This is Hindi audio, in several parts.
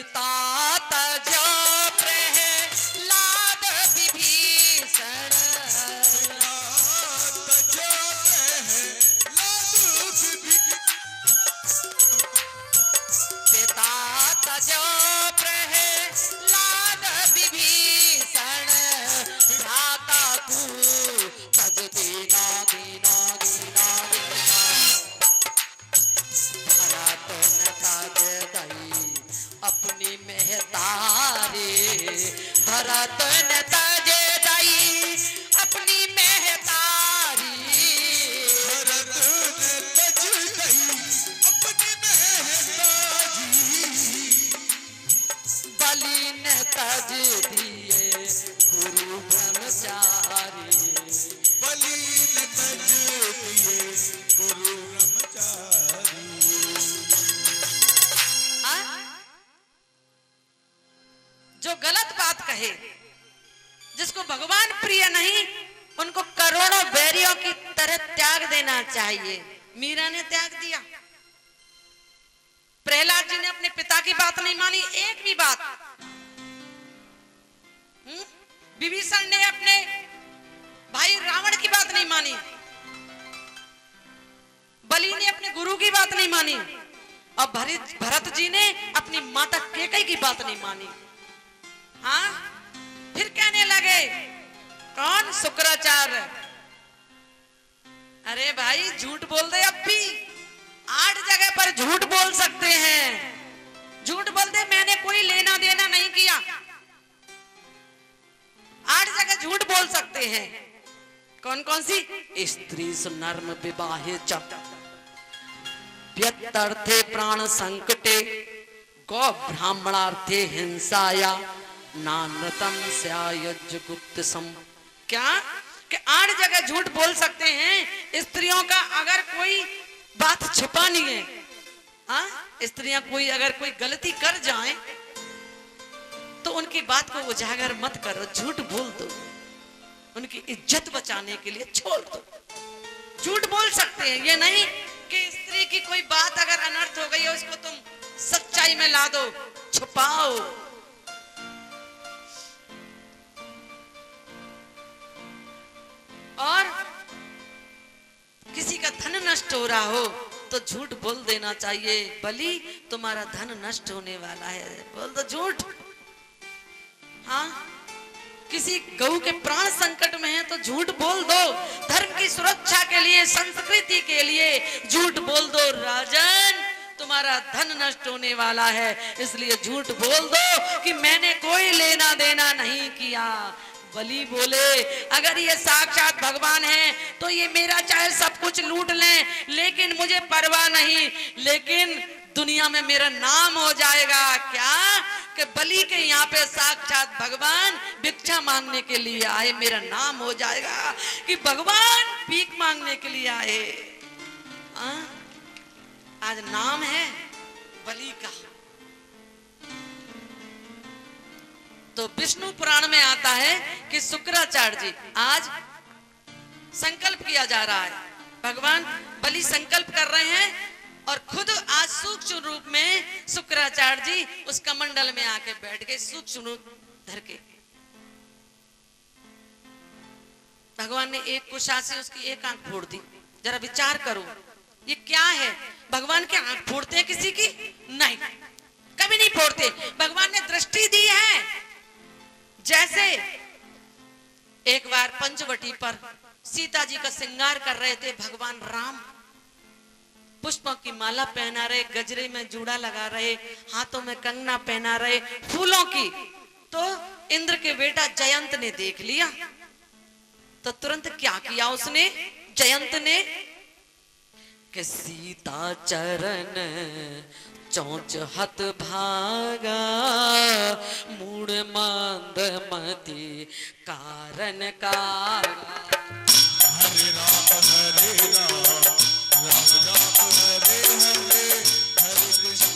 सीता तजो प्रहलाद विभीषण पिता तजो प्रहलाद विभीषण भ्राता तू तज दीना दीना दीना भरत न तज दई अपनी मेहतारी भरत न तज दई अपनी मेहतारी भरत न तज दई अपनी मेहतारी बलि न तज दिए गुरु ब्रह्मचारी बलि न तज दिए गुरु ब्रह्मचारी जो गलत बात कहे, जिसको भगवान प्रिय नहीं, उनको करोड़ों बैरियों की तरह त्याग देना चाहिए। मीरा ने त्याग दिया। प्रहलाद जी ने अपने पिता की बात नहीं मानी, एक भी बात। विभीषण ने अपने भाई रावण की बात नहीं मानी। बलि ने अपने गुरु की बात नहीं मानी। और भरत जी ने अपनी माता कैकेयी की बात नहीं मानी। हाँ, फिर कहने लगे कौन? शुक्राचार्य। अरे भाई झूठ बोल दे, अब भी 8 जगह पर झूठ बोल सकते हैं। झूठ बोल दे मैंने कोई लेना देना नहीं किया, 8 जगह झूठ बोल सकते हैं। कौन कौन सी? स्त्री सुनर्म विवाहे च व्यर्थर्थे प्राण संकटे गौ ब्राह्मणार्थे हिंसाया नानृतम स्यायज गुप्त सम। क्या कि 8 जगह झूठ बोल सकते हैं स्त्रियों का, अगर कोई बात छिपानी है। हाँ, स्त्रियां कोई अगर कोई गलती कर जाएं तो उनकी बात को उजागर मत करो, झूठ बोल दो, उनकी इज्जत बचाने के लिए छोड़ दो। झूठ बोल सकते हैं, ये नहीं कि स्त्री की कोई बात अगर अनर्थ हो गई है उसको तुम सच्चाई में ला दो, छुपाओ। और किसी का धन नष्ट हो रहा हो तो झूठ बोल देना चाहिए, बलि तुम्हारा धन नष्ट होने वाला है, बोल दो झूठ। हाँ, किसी गऊ के प्राण संकट में है तो झूठ बोल दो। धर्म की सुरक्षा के लिए, संस्कृति के लिए झूठ बोल दो। राजन, तुम्हारा धन नष्ट होने वाला है, इसलिए झूठ बोल दो कि मैंने कोई लेना देना नहीं किया। बलि बोले अगर ये साक्षात भगवान है तो ये मेरा चाहे सब कुछ लूट लें, लेकिन मुझे परवाह नहीं, लेकिन दुनिया में मेरा नाम हो जाएगा। क्या कि बलि के यहाँ पे साक्षात भगवान भिक्षा मांगने के लिए आए, मेरा नाम हो जाएगा कि भगवान भीख मांगने के लिए आए। आज नाम है बलि का। तो विष्णु पुराण में आता है कि शुक्राचार्य जी आज संकल्प किया जा रहा है, भगवान बलि संकल्प कर रहे हैं और खुद आज सूक्ष्म रूप में शुक्राचार्य जी उस कमंडल में आके बैठ गए, सूक्ष्म रूप धर के। भगवान ने एक कुशा से उसकी एक आंख फोड़ दी। जरा विचार करो ये क्या है? भगवान के आंख फोड़ते हैं किसी की? नहीं, कभी नहीं फोड़ते। भगवान ने दृष्टि दी है। जैसे एक बार पंचवटी पर सीता जी का श्रृंगार कर रहे थे भगवान राम, पुष्पों की माला पहना रहे, गजरे में जूड़ा लगा रहे, हाथों में कंगना पहना रहे फूलों की। तो इंद्र के बेटा जयंत ने देख लिया तो तुरंत क्या किया उसने? जयंत ने कि सीता चरण चौंच हत भागा मूड मांद मति कारण कागा। हरे राम राम राम राम हरे हरे, हरे कृष्ण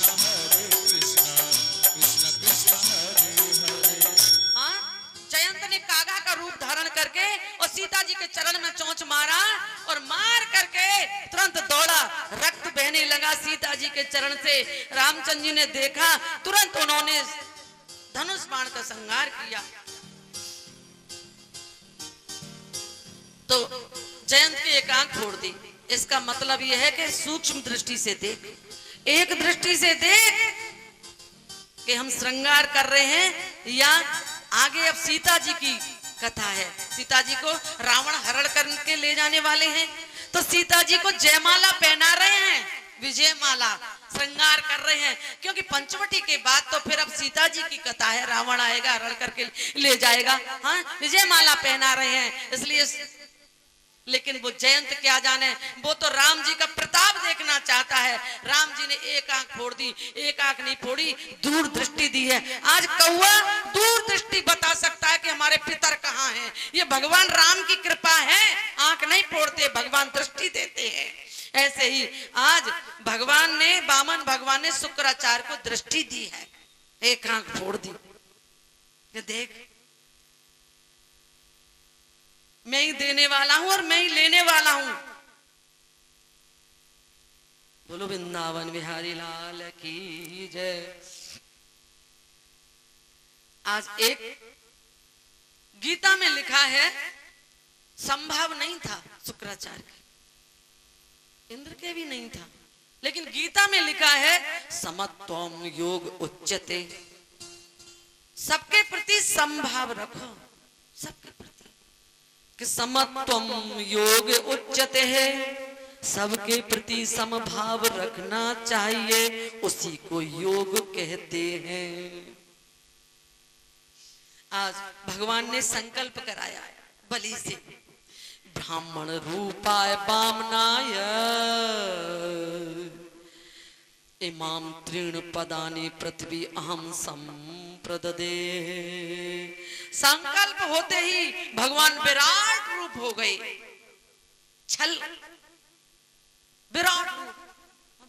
कृष्ण कृष्ण हरे हरे। हाँ, जयंत ने कागा का रूप धारण करके और सीता जी के चरण में चोंच मारा और मार करके तुरंत दौड़ा, रक्त बहने लगा सीता जी के चरण से रामचंद्र जी ने देखा, तुरंत उन्होंने धनुष बाण का संहार किया। तो जयंत की एक आंख फोड़ दी। इसका मतलब यह है कि सूक्ष्म दृष्टि से देख, एक दृष्टि से देख कि हम श्रृंगार कर रहे हैं या आगे अब सीता जी की कथा है। सीता जी को रावण हरण करके ले जाने वाले हैं, तो सीता जी को जयमाला पहना रहे हैं, विजय माला श्रृंगार कर रहे हैं, क्योंकि पंचवटी के बाद तो फिर अब सीता जी की कथा है, रावण आएगा हरण करके ले जाएगा। हाँ, विजय माला पहना रहे हैं इसलिए। लेकिन वो जयंत क्या जाने, वो तो राम जी का प्रताप देखना चाहता है। राम जी ने एक आंख फोड़ दी, एक आंख नहीं फोड़ी, दूर दृष्टि दी है। आज कौआ दूर दृष्टि बता सकता है कि हमारे पितर कहाँ हैं। ये भगवान राम की कृपा है, आंख नहीं फोड़ते, भगवान दृष्टि देते हैं। ऐसे ही आज भगवान ने, वामन भगवान ने शुक्राचार्य को दृष्टि दी है, एक आंख फोड़ दी। ये देख, मैं ही देने वाला हूं और मैं ही लेने वाला हूं। बोलो वृंदावन बिहारी लाल की जय। आज एक गीता में लिखा है, संभव नहीं था शुक्राचार्य के, इंद्र के भी नहीं था, लेकिन गीता में लिखा है समत्वम योग उच्यते, सबके प्रति संभाव रखो, सबके प्रति कि समत्वम योग उच्चते है, सबके प्रति समभाव रखना चाहिए, उसी को योग कहते हैं। आज भगवान ने संकल्प कराया बलि से, ब्राह्मण रूपाय वामनाय इमाम तृण पदानि पृथ्वी अहम संप्रददे। संकल्प होते ही भगवान विराट रूप हो गए, छल विराट रूप।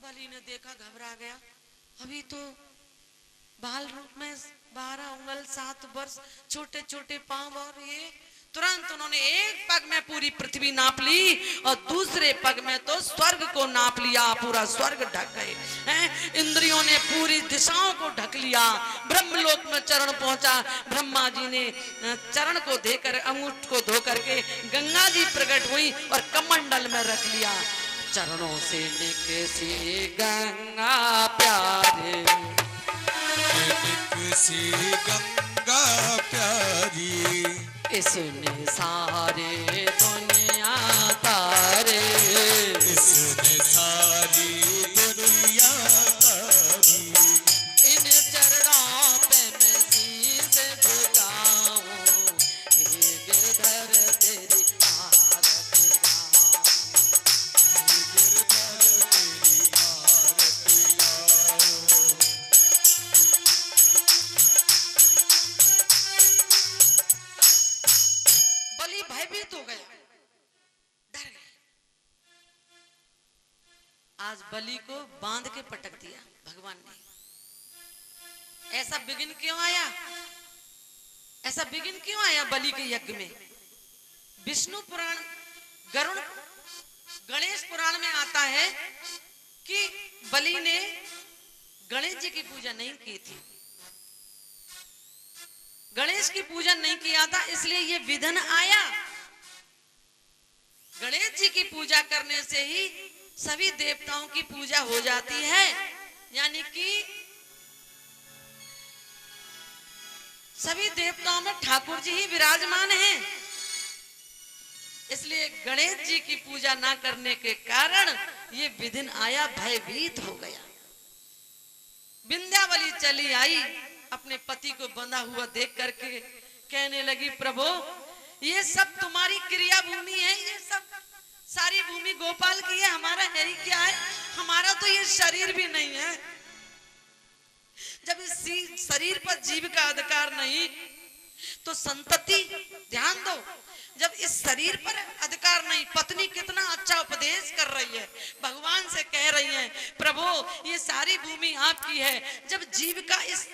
बलि ने देखा, घबरा गया, अभी तो बाल रूप में 12 उंगल 7 वर्ष, छोटे छोटे पांव, और ये तुरंत उन्होंने एक पग में पूरी पृथ्वी नाप ली और दूसरे पग में तो स्वर्ग को नाप लिया, पूरा स्वर्ग ढक गए। इंद्रियों ने पूरी दिशाओं को ढक लिया। ब्रह्मलोक में चरण पहुंचा, ब्रह्मा जी ने चरण को देकर, अंगूठ को धो करके गंगा जी प्रकट हुई और कमंडल में रख लिया। चरणों से निकसी गंगा प्यारे, निकसी गंगा प्यारी, इसने सारे दुनिया तारे, इसने सारी दुनिया तारी। इन चरणों पे मैं शीश झुकाऊं, हे गिरधर तेरी आरती गाऊं, हे गिरधर तेरी आरती गाऊं। बलि भयभीत हो गया, डर गया। आज बलि को बांध के पटक दिया भगवान ने। ऐसा विघ्न क्यों आया, ऐसा विघ्न क्यों आया बलि के यज्ञ में? विष्णु पुराण, गरुड़, गणेश पुराण में आता है कि बलि ने गणेश जी की पूजा नहीं की थी, गणेश की पूजा नहीं किया था, इसलिए ये विघ्न आया। गणेश जी की पूजा करने से ही सभी देवताओं की पूजा हो जाती है, यानी कि सभी देवताओं में ठाकुर जी ही विराजमान हैं। इसलिए गणेश जी की पूजा ना करने के कारण ये विघ्न आया, भयभीत हो गया। विंध्यावली चली आई, अपने पति को बंधा हुआ देख करके कहने लगी, प्रभु ये सब तुम्हारी क्रिया भूमि है, ये सब सारी भूमि गोपाल की है, हमारा है ही क्या है? हमारा तो ये शरीर भी नहीं है। जब इस शरीर पर जीव का अधिकार नहीं तो संतति, ध्यान दो, जब इस शरीर पर अधिकार नहीं, पत्नी कितना अच्छा उपदेश कर रही है, भगवान से कह रही है, प्रभु ये सारी भूमि आपकी है। जब जीव का इस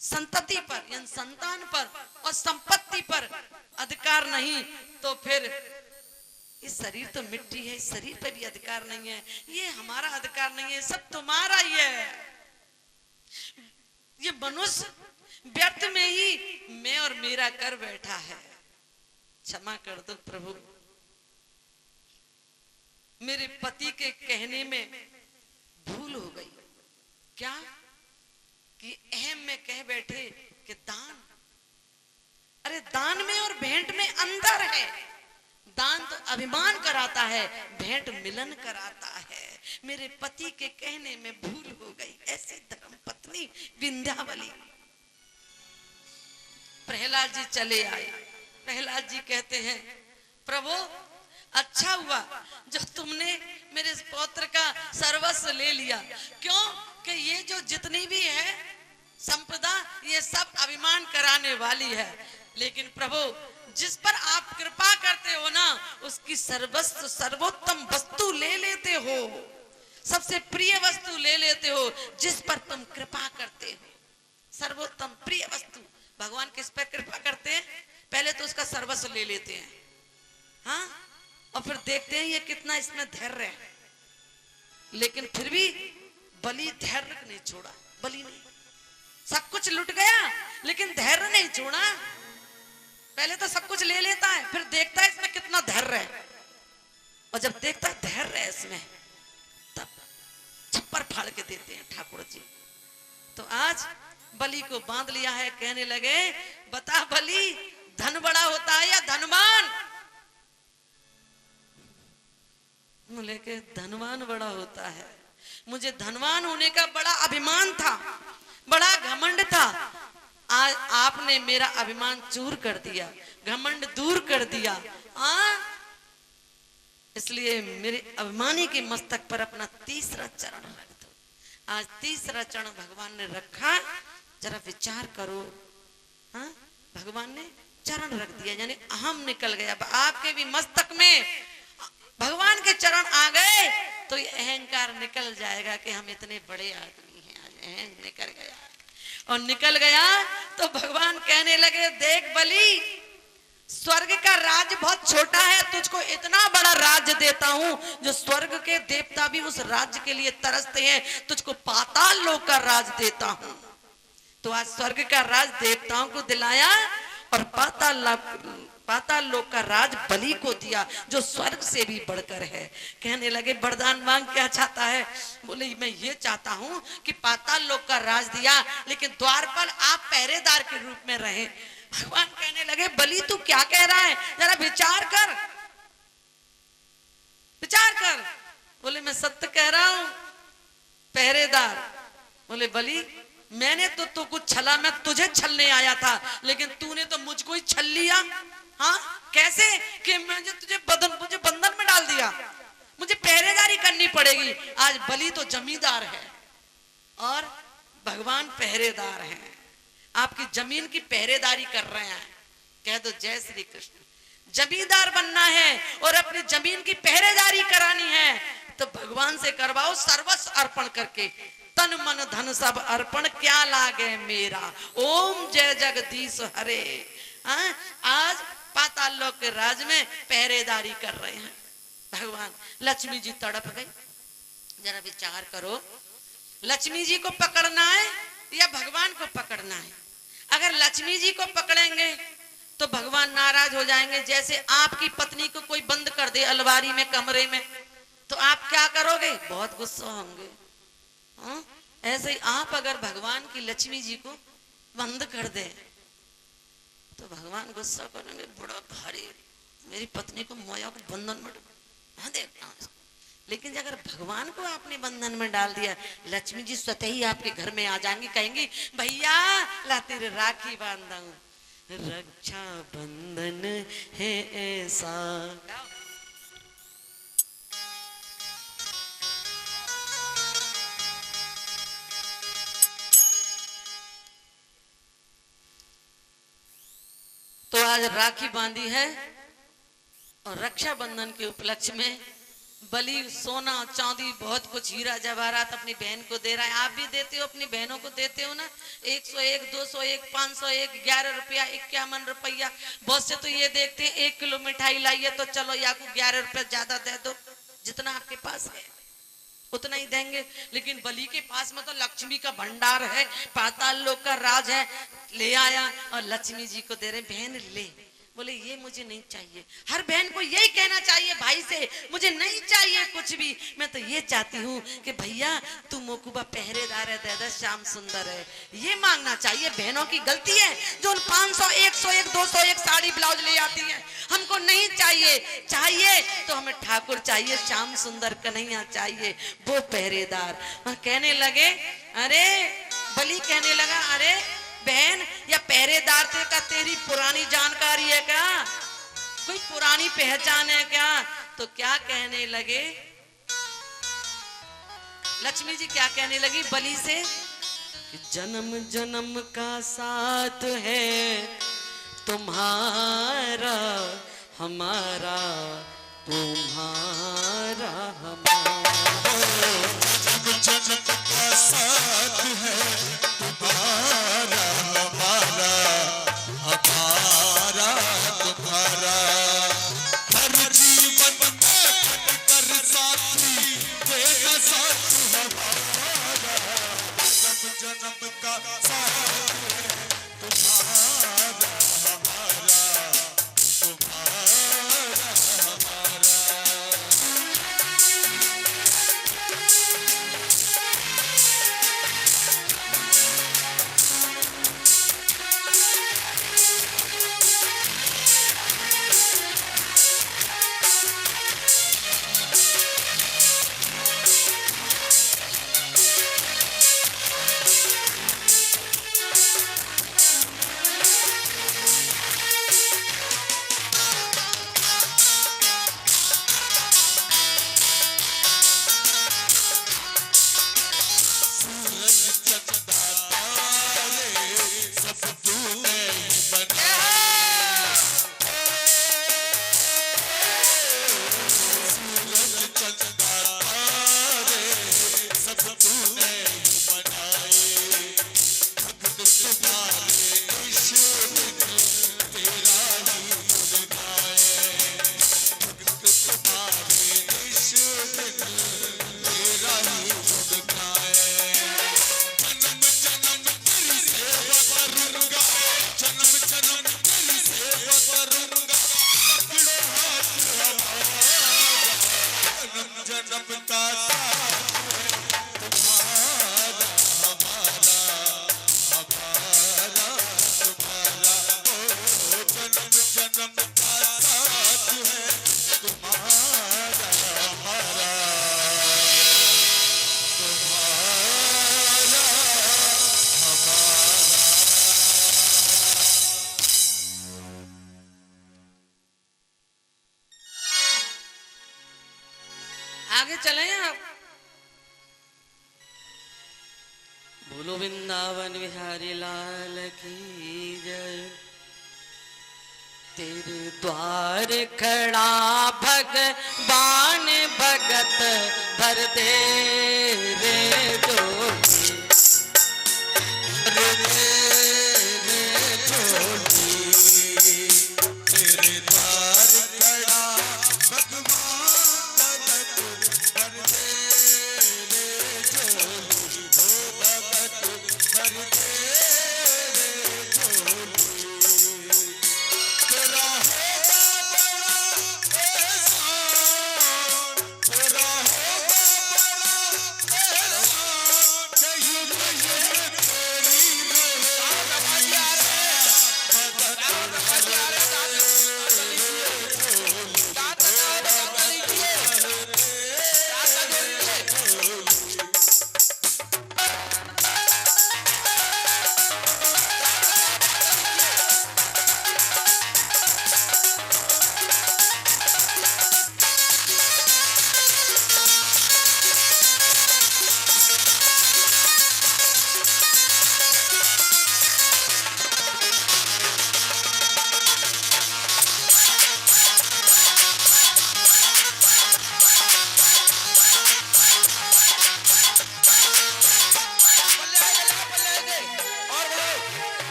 संतति पर, यानी संतान पर और संपत्ति पर अधिकार नहीं, तो फिर ये शरीर तो मिट्टी है, इस शरीर पे भी अधिकार नहीं है, ये हमारा अधिकार नहीं है, सब तुम्हारा ही है। ये मनुष्य व्यर्थ में ही मैं और मेरा कर बैठा है। क्षमा कर दो प्रभु, मेरे पति के कहने में भूल हो गई। क्या कि अहम में कह बैठे कि दान, अरे दान में और भेंट में अंतर है। दान तो अभिमान कराता है, भेंट मिलन कराता है। मेरे पति के कहने में भूल हो गई। ऐसी धर्म पत्नी विंध्यावली। प्रहलाद जी चले आए। प्रहलाद जी कहते हैं, प्रभु अच्छा हुआ जो तुमने मेरे पौत्र का सर्वस्व ले लिया। क्यों कि ये जो जितनी भी है संपदा, ये सब अभिमान कराने वाली है। लेकिन प्रभु जिस पर आप कृपा करते हो ना, उसकी सर्वस्व सर्वोत्तम वस्तु ले लेते हो, सबसे प्रिय वस्तु ले लेते हो, जिस पर तुम कृपा करते हो। सर्वोत्तम प्रिय वस्तु। भगवान किस पर कृपा करते हैं? पहले तो उसका सर्वस्व ले लेते हैं, हाँ, और फिर देखते हैं ये कितना इसमें धैर्य है। लेकिन फिर भी बलि धैर्य नहीं छोड़ा। बलि नहीं, सब कुछ लुट गया लेकिन धैर्य नहीं छोड़ा। पहले तो सब कुछ ले लेता है, फिर देखता है इसमें कितना धैर्य है, और जब देखता है धैर्य है इसमें, तब छप्पर फाड़ के देते हैं ठाकुर जी। तो आज बलि को बांध लिया है। कहने लगे, बता बलि, धन बड़ा होता है या धनवान? बोले के धनवान बड़ा होता है। मुझे धनवान होने का बड़ा अभिमान था, बड़ा घमंड था। आज आपने मेरा अभिमान चूर कर दिया, घमंड दूर कर दिया। इसलिए मेरे अभिमानी के मस्तक पर अपना तीसरा चरण रख दो। आज तीसरा चरण भगवान ने रखा, जरा विचार करो। हाँ, भगवान ने चरण रख दिया, यानी अहम निकल गया। आपके भी मस्तक में भगवान के चरण आ गए तो ये अहंकार निकल जाएगा कि हम इतने बड़े आदमी हैं। आज अहंकार निकल गया, और निकल गया तो भगवान कहने लगे, देख बलि, स्वर्ग का राज बहुत छोटा है, तुझको इतना बड़ा राज्य देता हूं जो स्वर्ग के देवता भी उस राज्य के लिए तरसते हैं। तुझको पाताल लोक का राज देता हूं। तो आज स्वर्ग का राज देवताओं को दिलाया और पाताल लोक का राज बलि को दिया, जो स्वर्ग से भी बढ़कर है। कहने लगे, वरदान मांग, क्या चाहता है? बोले, मैं ये चाहता हूं कि पाताल लोक का राज दिया, लेकिन द्वारपाल आप पहरेदार के रूप में रहे। भगवान कहने लगे, बलि तू क्या कह रहा है, जरा विचार कर, विचार कर। बोले, मैं सत्य कह रहा हूं, पहरेदार। बोले, बलि मैंने तो कुछ छला, मैं तुझे छलने आया था, लेकिन तूने तो मुझको ही छल लिया। हाँ, कैसे कि मुझे बंधन में डाल दिया, मुझे पहरेदारी करनी पड़ेगी। आज बलि तो जमींदार है और भगवान पहरेदार हैं। आपकी जमीन की पहरेदारी कर रहे हैं। कह दो जय श्री कृष्ण। जमींदार बनना है और अपनी जमीन की पहरेदारी करानी है तो भगवान से करवाओ, सर्वस्व अर्पण करके। तन मन धन सब अर्पण, क्या लागे मेरा। ओम जय जगदीश हरे। आज पाताल लोक के राज में पहरेदारी कर रहे हैं भगवान। लक्ष्मी जी तड़प गई। जरा विचार करो, लक्ष्मी जी को पकड़ना है या भगवान को पकड़ना है? अगर लक्ष्मी जी को पकड़ेंगे तो भगवान नाराज हो जाएंगे। जैसे आपकी पत्नी को कोई बंद कर दे अलमारी में, कमरे में, तो आप क्या करोगे? बहुत गुस्सा होंगे। ऐसे ही आप अगर भगवान की लक्ष्मी जी को बंद कर दे तो भगवान गुस्सा करेंगे, बड़ा भारी, मेरी पत्नी को मोया को बंधन में देखता हूं। लेकिन अगर भगवान को आपने बंधन में डाल दिया, लक्ष्मी जी स्वतः ही आपके घर में आ जाएंगी, कहेंगी, भैया ला तेरे राखी बांधा हूं। रक्षा बंधन है ऐसा। तो आज राखी बांधी है और रक्षाबंधन के उपलक्ष्य में बलि सोना चांदी बहुत कुछ हीरा जवाहरात अपनी बहन को दे रहा है। आप भी देते हो, अपनी बहनों को देते हो ना। 101, 201, 501, 11 रुपया, 51 रुपया। बहुत से तो ये देखते हैं 1 किलो मिठाई लाइए तो चलो या को 11 रुपया ज्यादा दे दो, जितना आपके पास है उतना ही देंगे। लेकिन बलि के पास में तो लक्ष्मी का भंडार है, पाताल लोक का राज है। ले आया और लक्ष्मी जी को दे रहे, बहन ले। बोले ये मुझे नहीं चाहिए। हर बहन को यही कहना चाहिए भाई से, मुझे नहीं चाहिए कुछ भी, मैं तो ये चाहती हूँ कि भैया तू मोकुबा पहरेदार है, दादा श्याम सुंदर है। ये मांगना चाहिए। बहनों की गलती है जो उन 500, 101, 201 साड़ी ब्लाउज ले आती है। हमको नहीं चाहिए, चाहिए तो हमें ठाकुर चाहिए, श्याम सुंदर कन्हैया चाहिए, वो पहरेदार। वह कहने लगे, अरे बलि कहने लगा, अरे बहन या पहरेदार थे का तेरी पुरानी जानकारी है क्या, कोई पुरानी पहचान है क्या? तो क्या कहने लगे लक्ष्मी जी, क्या कहने लगी बलि से कि जन्म जन्म का साथ है तुम्हारा हमारा, तुम्हारा हमारा। जन्म का साथ है तुम्हारा हमारा, हमारा तुम्हारा। हर जीवन में कर साथी देगा साथ हमारा। जन्म जन्म का साथ है तुम्हारा हमारा, तुम्हारा हमारा। आगे चले आप। बोलो वृंदावन बिहारी लाल की जय। तेरे द्वार खड़ा भगवान भगत भर दे रे जोगी, रे जोगी। तेरे द्वार खड़ा भगवान भगत भर दे रे जोगी, हो भगत भर दे रे जोगी। तेरा होगा बड़ा एहसान, तेरा होगा बड़ा एहसान।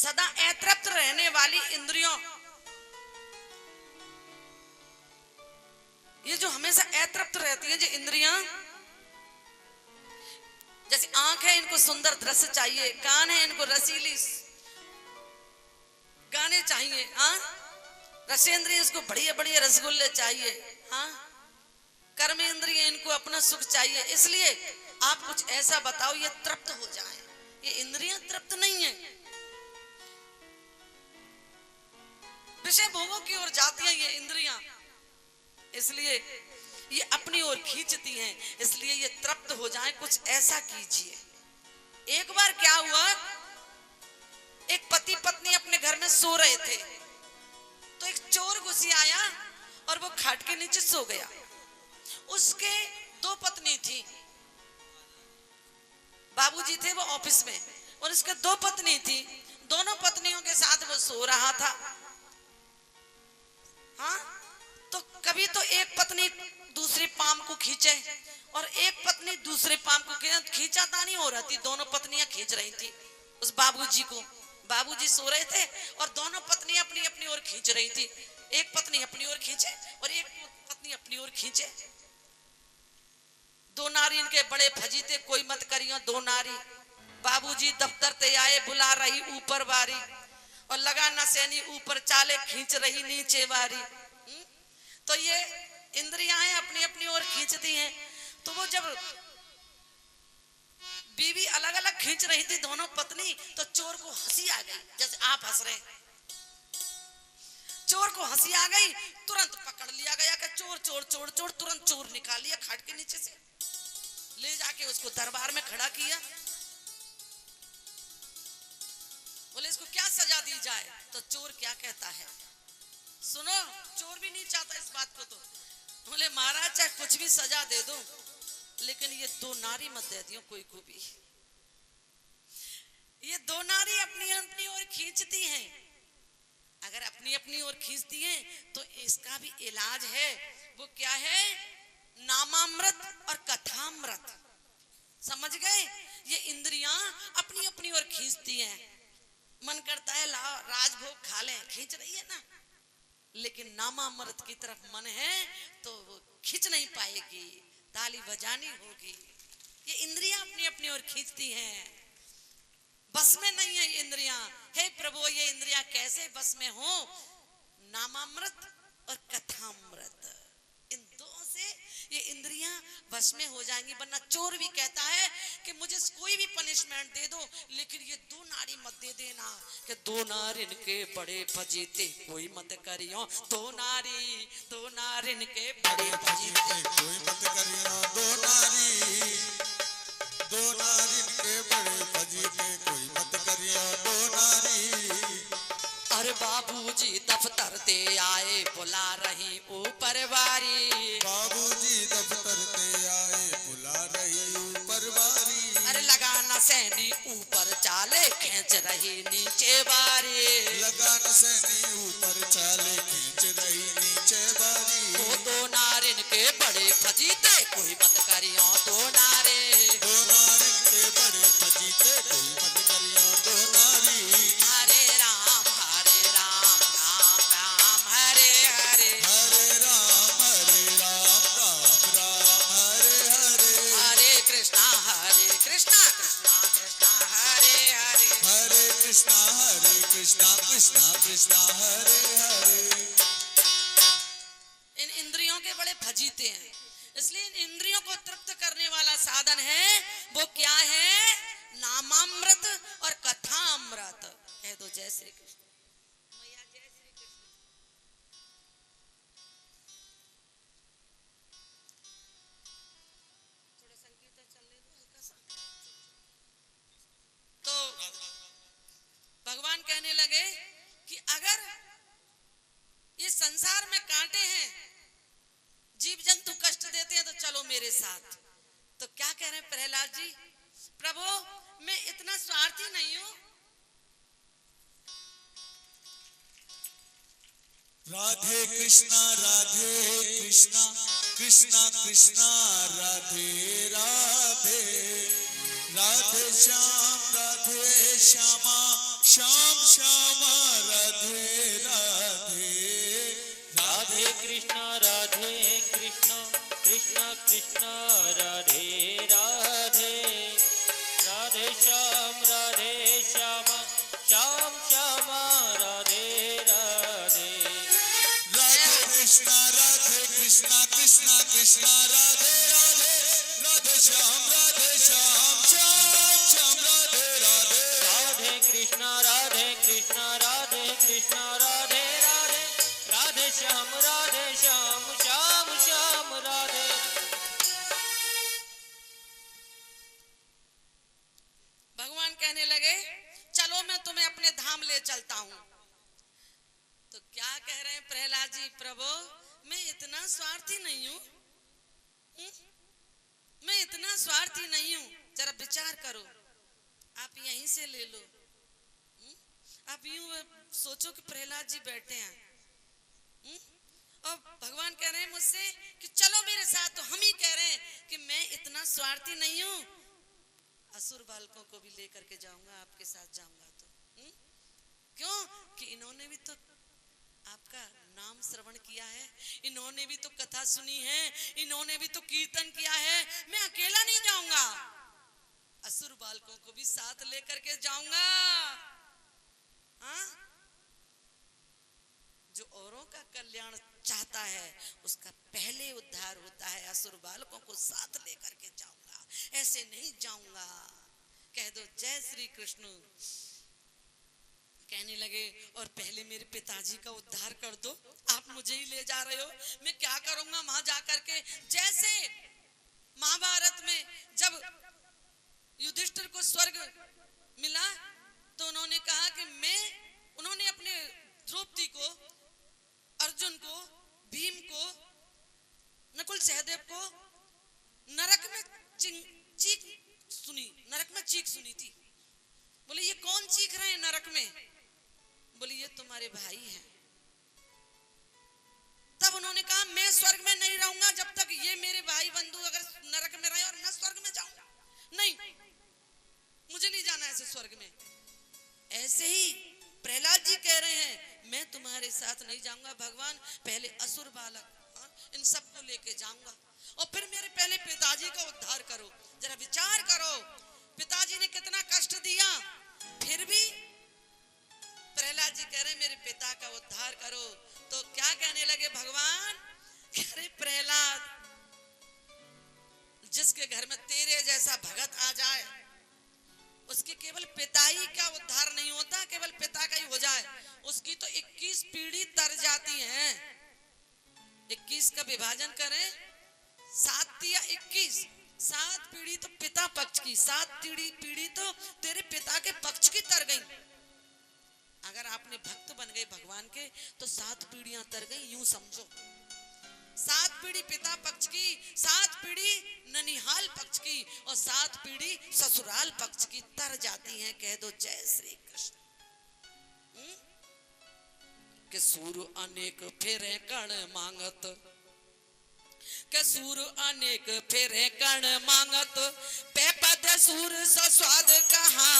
सदा अतृप्त रहने वाली इंद्रियों, ये जो हमेशा अतृप्त रहती है जो इंद्रियां, जैसे आंख है इनको सुंदर दृश्य चाहिए, कान है इनको रसीली गाने चाहिए, हाँ, रसेंद्रिय इसको बढ़िया बढ़िया रसगुल्ले चाहिए, हाँ, कर्म इंद्रिय इनको अपना सुख चाहिए। इसलिए आप कुछ ऐसा बताओ ये तृप्त हो जाए। ये इंद्रियां तृप्त नहीं है, विषय भोगों की ओर जाती हैं ये इंद्रियां, इसलिए ये अपनी ओर खींचती हैं, इसलिए ये तृप्त हो जाए। कुछ ऐसा कीजिए। एक बार क्या हुआ, एक पति पत्नी अपने घर में सो रहे थे, तो एक चोर घुसी आया और वो खाट के नीचे सो गया। उसके दो पत्नी थी, बाबूजी थे वो ऑफिस में, और उसके दो पत्नी थी, दोनों पत्नियों के साथ वो सो रहा था। हाँ, तो कभी तो एक पत्नी दूसरी पाम को खींचे और एक पत्नी दूसरे पाम को खींचाता नहीं हो रहा थी, दोनों पत्नियां खींच रही थी उस बाबूजी को। बाबूजी सो रहे थे और दोनों पत्नी अपनी अपनी ओर खींच रही थी, एक पत्नी अपनी ओर खींचे और एक पत्नी अपनी ओर खींचे। दो नारी इनके बड़े फजीते, कोई मत करियो दो नारी। बाबूजी दफ्तर ते आए, बुला रही ऊपर बारी, और लगा न सैनी ऊपर चाले, खींच रही नीचे बारी। तो ये इंद्रियां अपनी अपनी ओर खींचती हैं। तो वो जब बीवी अलग अलग खींच रही थी दोनों पत्नी, तो चोर को हंसी आ गई, जैसे आप हंस रहे। चोर को हंसी आ गई, तुरंत पकड़ लिया गया कि चोर चोर चोर चोर। तुरंत चोर निकाल लिया खाट के नीचे से, ले जाके उसको दरबार में खड़ा किया। बोले इसको क्या सजा दी जाए, तो चोर क्या कहता है, सुनो, चोर भी नहीं चाहता इस बात को। तो बोले महाराज चाहे कुछ भी सजा दे दो, लेकिन ये दो नारी मत दे दियो कोई को भी। ये दो नारी अपनी अपनी ओर खींचती हैं, अगर अपनी अपनी ओर खींचती हैं तो इसका भी इलाज है। वो क्या है, नामामृत और कथामृत। समझ गए, ये इंद्रियां अपनी अपनी ओर खींचती हैं। मन करता है लाओ राजभोग खा लें, खींच रही है ना, लेकिन नामामृत की तरफ मन है तो वो खींच नहीं पाएगी, ताली बजानी होगी। ये इंद्रियां अपनी अपनी ओर खींचती हैं, बस में नहीं है ये इंद्रियां। हे प्रभु, ये इंद्रियां कैसे बस में हो? नामामृत और कथामृत, इन दो से ये इंद्रियां बस में हो जाएंगी। वरना चोर भी कहता है कि मुझे कोई भी पनिशमेंट दे दो, लेकिन ये दो नारी मत दे देना, कि दो नारिन के बड़े फजीते कोई मत करियो। दो नारिन के बड़े फजीते कोई मत करियो। दो नारिन के बड़े फजीते कोई मत करियो। दो नारी। अरे बाबूजी दफ्तर ते आए, बुला रही ऊपर बारी। बाबूजी दफ्तर ते आए, बुला रही ऊपर बारी। अरे लगा न सैनी ऊपर चाले, खींच रही नीचे बारी। लगा न सैनी ऊपर चाले, खींच रही नीचे बारी। वो दो नारिन के बड़े फजीते कोई मत करियो। दो नारे, दो नारिन के बड़े फजीते कोई मत करियो। दो नारी। हरे राम राम राम हरे हरे, हरे राम राम राम हरे हरे। हरे कृष्णा कृष्णा कृष्णा हरे हरे। हरे कृष्णा कृष्णा कृष्णा हरे हरे। इन इंद्रियों के बड़े फजीते हैं, इसलिए इन इंद्रियों को तृप्त करने वाला साधन है, वो क्या है, नामामृत और कथामृत है। तो जय श्री कृष्ण। मैया जय श्री कृष्ण। थोड़ा संकीर्तन चलने दो हल्का सा। तो भगवान कहने लगे कि अगर ये संसार में कांटे हैं, जीव जंतु कष्ट देते हैं, तो चलो मेरे साथ। तो क्या कह रहे हैं प्रहलाद जी, प्रभु मैं इतना स्वार्थी नहीं हूं। राधे कृष्णा कृष्णा कृष्णा राधे राधे। राधे श्यामा श्याम श्याम राधे राधे राधे कृष्ण कृष्ण कृष्ण राधे राधे राधे श्याम श्याम श्याम राधे राधे राधे कृष्ण कृष्ण कृष्ण राधे राधे राधे श्याम श्याम श्याम राधे राधे राधे कृष्ण राधे कृष्ण राधे राधे राधे श्याम श्याम श्याम राधे। भगवान कहने लगे चलो मैं तुम्हें अपने धाम ले चलता हूं। तो क्या कह रहे हैं प्रहलाद जी, प्रभु मैं इतना स्वार्थी नहीं हूं, मैं इतना स्वार्थी नहीं हूं, जरा विचार करो, आप यहीं से ले लो। आप यूं सोचो कि प्रहलाद जी बैठे हैं और भगवान कह रहे हैं मुझसे कि चलो मेरे साथ, तो हम ही कह रहे हैं कि मैं इतना स्वार्थी नहीं हूं, असुर बालकों को भी लेकर के जाऊंगा, आपके साथ जाऊंगा। तो क्यों कि इन्होंने भी तो आपका नाम श्रवण किया है, इन्होंने भी तो कथा सुनी है, इन्होंने भी तो कीर्तन किया है, मैं अकेला नहीं जाऊंगा, असुर बालकों को भी साथ लेकर के जाऊंगा। हाँ? जो औरों का कल्याण चाहता है उसका पहले उद्धार होता है, असुर बालकों को साथ लेकर के जाऊंगा, ऐसे नहीं जाऊंगा। कह दो जय श्री कृष्ण। कहने लगे और पहले मेरे पिताजी का उद्धार कर दो, आप मुझे ही ले जा रहे हो, मैं क्या करूंगा वहां जाकर के। जैसे महाभारत में जब युधिष्ठिर को स्वर्ग मिला तो उन्होंने कहा कि उन्होंने अपने द्रौपदी को, अर्जुन को, भीम को, नकुल सहदेव को नरक में चीख सुनी थी। बोले ये कौन चीख रहे हैं नरक में? बोले ये तुम्हारे भाई हैं। तब उन्होंने कहा मैं स्वर्ग में नहीं रहूंगा जब तक ये मेरे भाई बंधु अगर नरक में रहे, और मैं स्वर्ग में जाऊंगा नहीं, मुझे नहीं जाना ऐसे स्वर्ग में। ऐसे ही प्रहलाद जी कह रहे हैं मैं तुम्हारे साथ नहीं जाऊंगा भगवान, पहले असुर बालक इन सबको लेके जाऊंगा और फिर मेरे पहले पिताजी का उद्धार करो। जरा विचार करो, पिताजी ने कितना कष्ट दिया, फिर भी प्रहलाद जी कह रहे मेरे पिता का उद्धार करो। तो क्या कहने लगे भगवान, अरे प्रहलाद, जिसके घर में तेरे जैसा भगत आ जाए उसके केवल पिता ही का उद्धार नहीं होता, केवल पिता का ही हो जाए, उसकी तो 21 पीढ़ी तर जाती है। 21 का विभाजन करें, 7 या 21, 7 पीढ़ी तो पिता पक्ष की, 7 पीढ़ी तो तेरे पिता के पक्ष की तर गई। अगर आपने भक्त बन गए भगवान के तो 7 पीढ़ियां तर गई, यूं समझो। 7 पीढ़ी पिता पक्ष की, 7 पीढ़ी ननिहाल पक्ष की और 7 पीढ़ी ससुराल पक्ष की तर जाती हैं। कह दो जय श्री कृष्ण। के सूर अनेक फेरे कण मांगत, के सूर अनेक फेरे कण मांगत, पे पद सूर स्वाद कहा।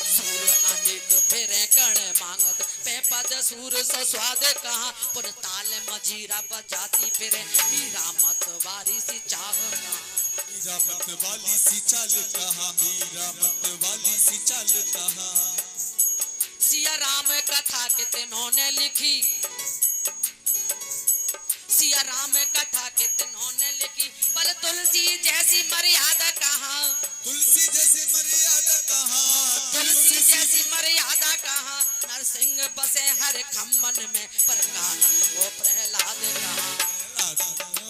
सूर अनेक फेरे कण मांगत, पे पद सूर स्वाद कहा। पुन ताल मजीरा बजाती फिरे, मीरा मत वारी सी चाह कहा। मीरा मत वाली सी चाल कहा, मीरा मत वाली सी चाल कहा। सिया राम कथा के तिन्होंने लिखी, सिया राम कथा के तिन्होंने लिखी, पर तुलसी जैसी मर्यादा कहा। तुलसी जैसी मर्यादा कहा, तुलसी जैसी मर्यादा कहा। नरसिंह बसे हर खम्मन में, पर कानन को प्रहलाद कहा।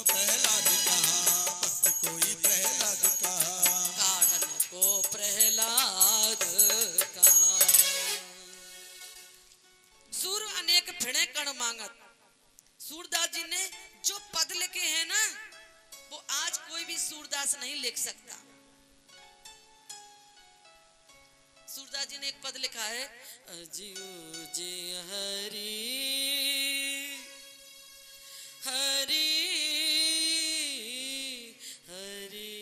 प्रहलाद कहा, भक्त कोई प्रहलाद कहा, कानन को प्रहलाद कहा। सूर अनेक फिड़े कण मांगत। सूरदास जी ने जो पद लिखे हैं ना, वो आज कोई भी सूरदास नहीं लिख सकता। सूरदास जी ने एक पद लिखा है, अजियो जे हरि हरि हरि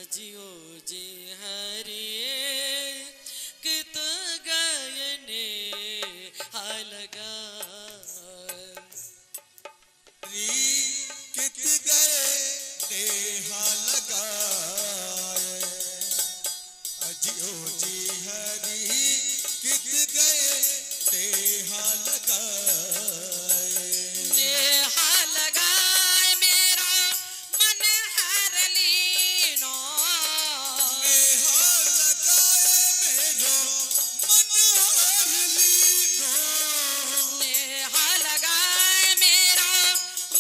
अजियो जी हरि कित गयने हालगा कित गए नेहा लगाए अजियो जी हरि कित गए नेहा लगाए नेहा लगाए मेरा मन हर लीनो नेहा लगाए मेरो मन हर लीनो नेहा लगाए मेरा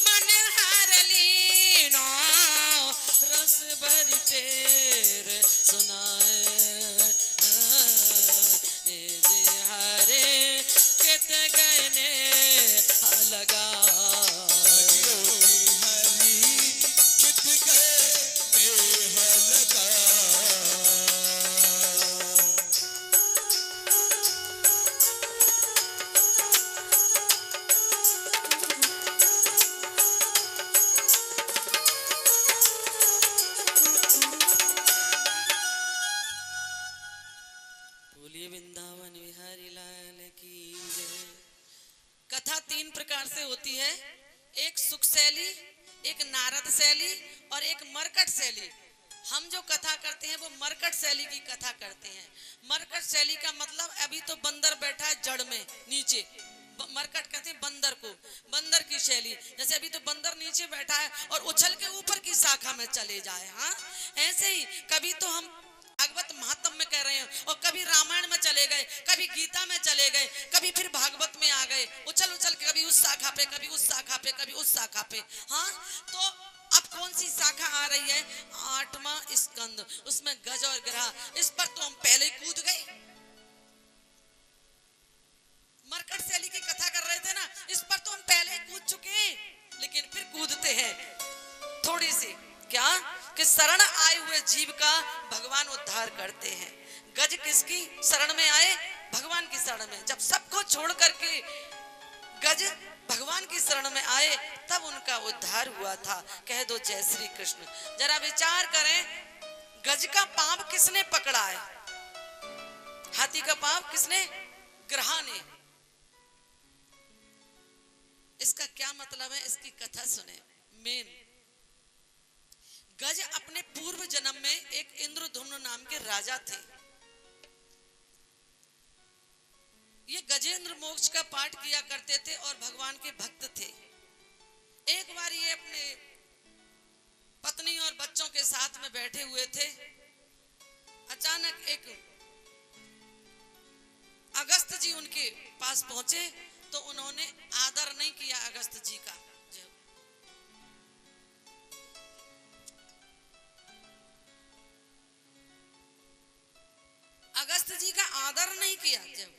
मन हर लीनो रस भर तेर सुनाए ए जे हरे कित गयने लगा अजियो जी हरि कित गए नेहा बोलिए वृंदावन बिहारी लाल की जय। कथा तीन प्रकार से होती है, एक सुख शैली, एक नारद शैली और एक मरकट शैली। हम जो कथा करते हैं वो मरकट शैली की कथा करते हैं। मरकट शैली का मतलब अभी तो बंदर बैठा है जड़ में नीचे, मरकट कहते हैं बंदर को, बंदर की शैली। जैसे अभी तो बंदर नीचे बैठा है और उछल के ऊपर की शाखा में चले जाए। हाँ, ऐसे ही कभी तो हम भागवत महात्म में कह रहे हैं और कभी रामायण में चले गए, कभी गीता में चले गए, कभी फिर भागवत में आ गए, उछल उछल के कभी उस शाखा पे, कभी उस शाखा पे, कभी उस शाखा पे। हाँ, तो अब कौन सी शाखा आ रही है? 8वां स्कंद, उसमें गज और ग्रह। इस पर तो हम पहले ही कूद गए। मरकट शैली की कथा कर रहे थे ना, इस पर तो हम पहले ही कूद चुके हैं, लेकिन फिर कूदते हैं थोड़ी सी, क्या कि शरण आए हुए जीव का भगवान उद्धार करते हैं। गज किसकी शरण में आए? भगवान की शरण में। जब सबको छोड़ करके गज भगवान की शरण में आए तब उनका उद्धार हुआ था। कह दो जय श्री कृष्ण। जरा विचार करें, गज का पांव किसने पकड़ा है? हाथी का पांव किसने? ग्रह ने। इसका क्या मतलब है? इसकी कथा सुने। मेन गज अपने पूर्व जन्म में एक इंद्रधुम्न नाम के राजा थे। ये गजेंद्र मोक्ष का पाठ किया करते थे और भगवान के भक्त थे। एक बार ये अपने पत्नी और बच्चों के साथ में बैठे हुए थे। अचानक एक अगस्त जी उनके पास पहुंचे तो उन्होंने आदर नहीं किया अगस्त जी का। अगस्त जी का आदर नहीं किया जब,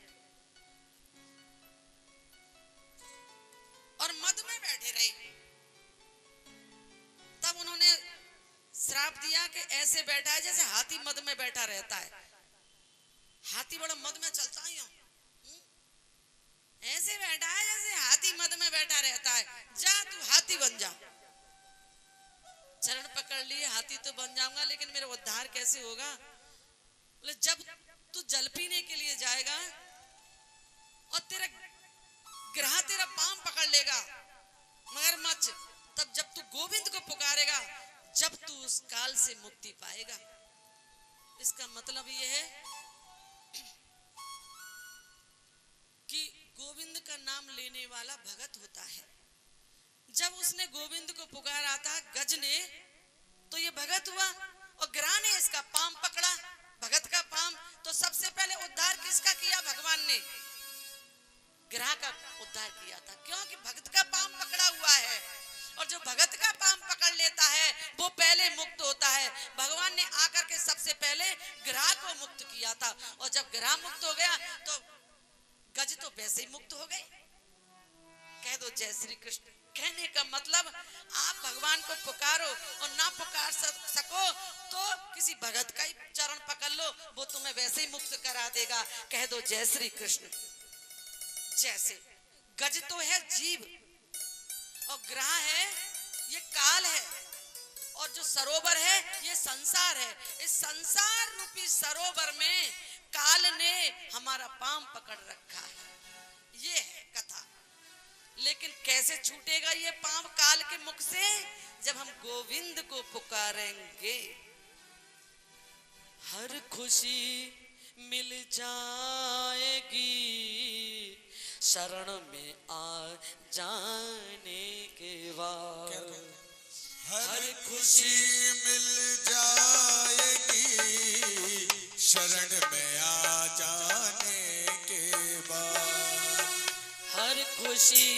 और मद में बैठे रहे, तब उन्होंने श्राप दिया कि ऐसे बैठा है जैसे हाथी मद में बैठा रहता है। हाथी बड़ा मद में चलता है, ऐसे बैठा है जैसे हाथी मद में बैठा रहता है। जा तू हाथी बन जा। चरण पकड़ लिए, हाथी तो बन जाऊंगा लेकिन मेरा उद्धार कैसे होगा? बोले जब तू जल पीने के लिए जाएगा और तेरा ग्रह तेरा पांव पकड़ लेगा मगरमच्छ, तब जब तू गोविंद को पुकारेगा, जब तू उस काल से मुक्ति पाएगा। इसका मतलब यह है कि गोविंद का नाम लेने वाला भगत होता है। जब उसने गोविंद को पुकारा था गज ने, तो ये भगत हुआ और ग्रह ने इसका पांव पकड़ा, भगत का पांव। तो सबसे पहले उद्धार किसका किया? भगवान ने ग्रह का उद्धार किया था, क्योंकि भगत का पांव पकड़ा हुआ है। और जो भगत का पांव पकड़ लेता है वो पहले मुक्त होता है। भगवान ने आकर के सबसे पहले ग्रह को मुक्त किया था, और जब ग्रह मुक्त हो गया तो गज तो वैसे ही मुक्त हो गए। कह दो जय श्री कृष्ण। कहने का मतलब आप भगवान को पुकारो और ना पुकार सको तो किसी भगत का ही चरण पकड़ लो, वो तुम्हें वैसे ही मुक्त करा देगा। कह दो जय श्री कृष्ण। जैसे गज तो है जीव और ग्रह है ये काल है, और जो सरोवर है ये संसार है। इस संसार रूपी सरोवर में काल ने हमारा पांव पकड़ रखा है। ये है कथा। लेकिन कैसे छूटेगा ये पांव काल के मुख से? जब हम गोविंद को पुकारेंगे। हर खुशी मिल जाएगी शरण में आ जाने के बाद। हर खुशी मिल जाएगी शरण में आ जाने के बाद। हर खुशी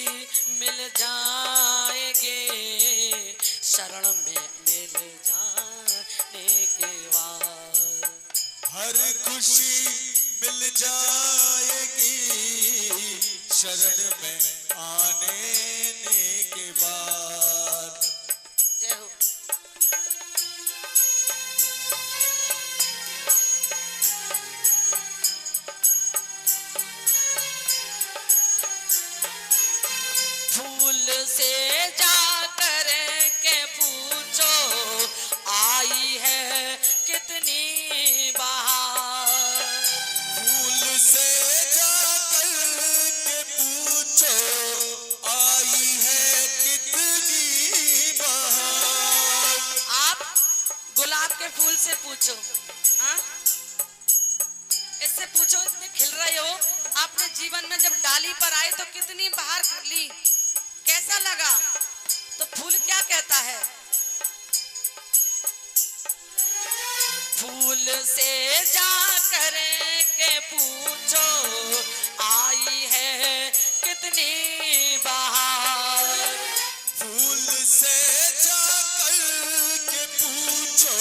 मिल जाएगी शरण में मिल जाने के बाद। हर खुशी मिल जाएगी शरण में आने के बाद। जय हो। फूल से जाकर के पूछो आई है कितनी बहार। फूल से जाकर के पूछो आई है कितनी बहार। आप गुलाब के फूल से पूछो, हाँ? इससे पूछो इतने खिल रहे हो, आपने जीवन में जब डाली पर आए तो कितनी बहार ली, कैसा लगा? तो फूल क्या कहता है? फूल से जाकर के पूछो आई है कितनी बहार। फूल से जाकर के पूछो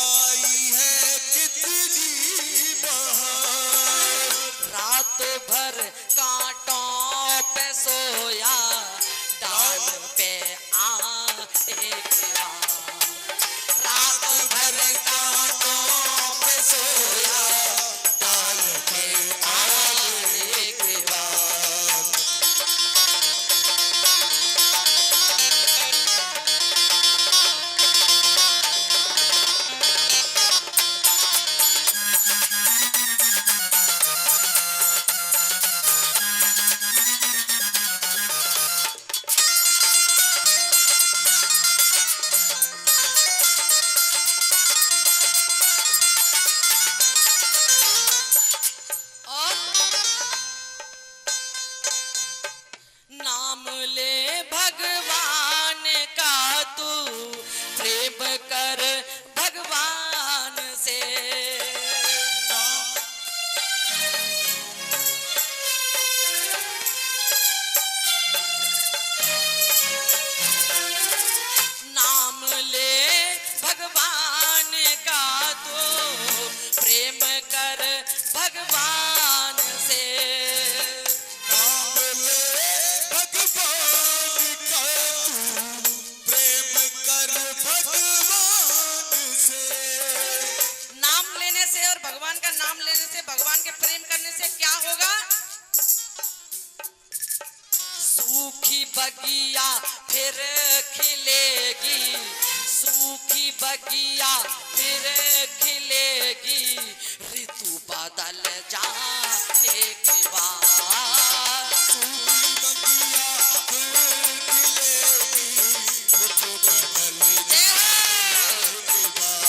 आई है कितनी बहार। रात भर कांटों पे सोया डाल पे आने के बाद। रात भर कांटों पे सोया डाल पे आने के बाद। और नाम ले भगवान का तू प्रेम कर भगवान से। नाम ले भगवान का तू प्रेम कर भगवान से। नाम ले भगवान का तू प्रेम कर भगवान से। नाम लेने से और भगवान का नाम लेने से, भगवान के प्रेम करने से क्या होगा? सूखी बगिया फिर खिलेगी। सूखी बगिया फिर खिलेगी ऋतु बदल जाने के बाद। सूखी बगिया फिर खिलेगी ऋतु बदल जाने के बाद।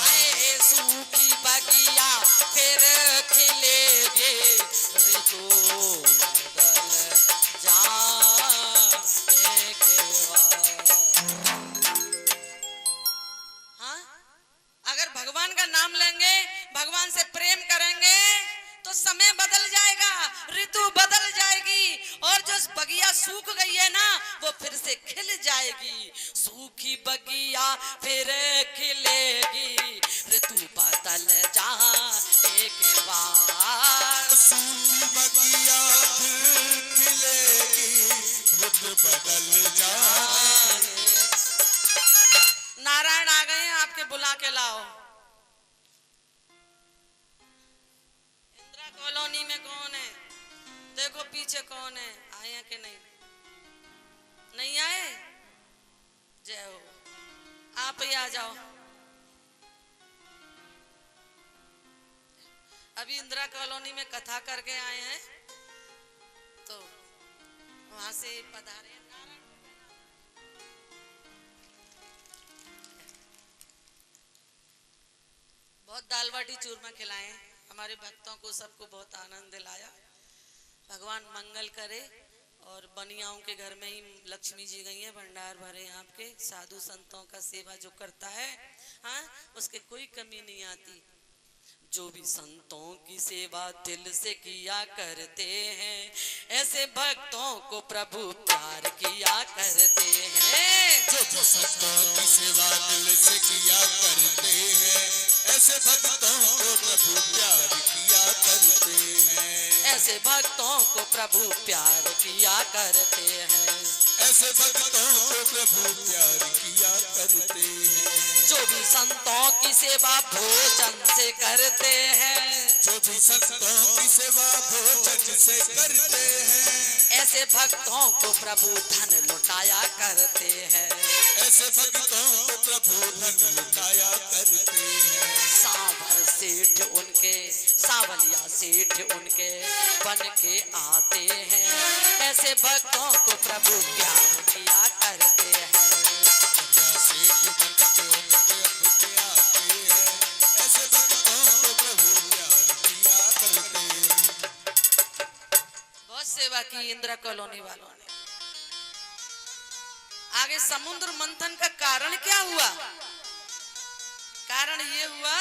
आए सूखी बगिया फिर खिलेगी ऋतु बदल जाने के बाद। हाँ? अगर भगवान का नाम लेंगे, भगवान से प्रेम करेंगे तो समय बदल जाएगा, ऋतु बदल जाएगी और जो बगिया सूख गई है ना वो फिर से खिल जाएगी। सूखी बगिया फिर खिलेगी ऋतु बदल जाने के बाद। सूखी बगिया फिर खिलेगी ऋतु बदल जाने। नारायण आ गए हैं, आपके बुला के लाओ। इंदिरा कॉलोनी में कौन है? देखो पीछे कौन है, आए हैं कि नहीं? नहीं आए? जय हो। आप ही आ जाओ। अभी इंदिरा कॉलोनी में कथा करके आए हैं, तो वहां से पधारे हैं। बहुत दाल बाटी चूरमा खिलाए हमारे भक्तों को, सबको बहुत आनंद दिलाया। भगवान मंगल करे। और बनियाओं के घर में ही लक्ष्मी जी गई है, भंडार भरे आपके। साधु संतों का सेवा जो करता है, हाँ, उसके कोई कमी नहीं आती। जो भी संतों की सेवा दिल से किया करते हैं, ऐसे भक्तों को प्रभु प्यार किया करते हैं। जो भी संतों की सेवा दिल से किया करते हैं, ऐसे भक्तों को प्रभु प्यार किया करते हैं। ऐसे भक्तों को प्रभु प्यार किया करते हैं। ऐसे भक्तों को प्रभु प्यार किया करते हैं। जो भी संतों की सेवा भोजन से करते हैं, जो भी संतों की सेवा भोजन से करते हैं, ऐसे भक्तों को प्रभु धन लुटाया करते हैं। ऐसे भक्तों को प्रभु धन लुटाया करते हैं। सांवर सेठ उनके, सावलिया सेठ उनके बन के आते हैं। ऐसे भक्तों को प्रभु प्यार किया करते हैं। सेठ बन के उनके अपने आते हैं, ऐसे भक्तों को प्रभु प्यार किया करते हैं। बहुत सेवा की इंदिरा कॉलोनी वालों ने। आगे समुद्र मंथन का कारण क्या हुआ? कारण ये हुआ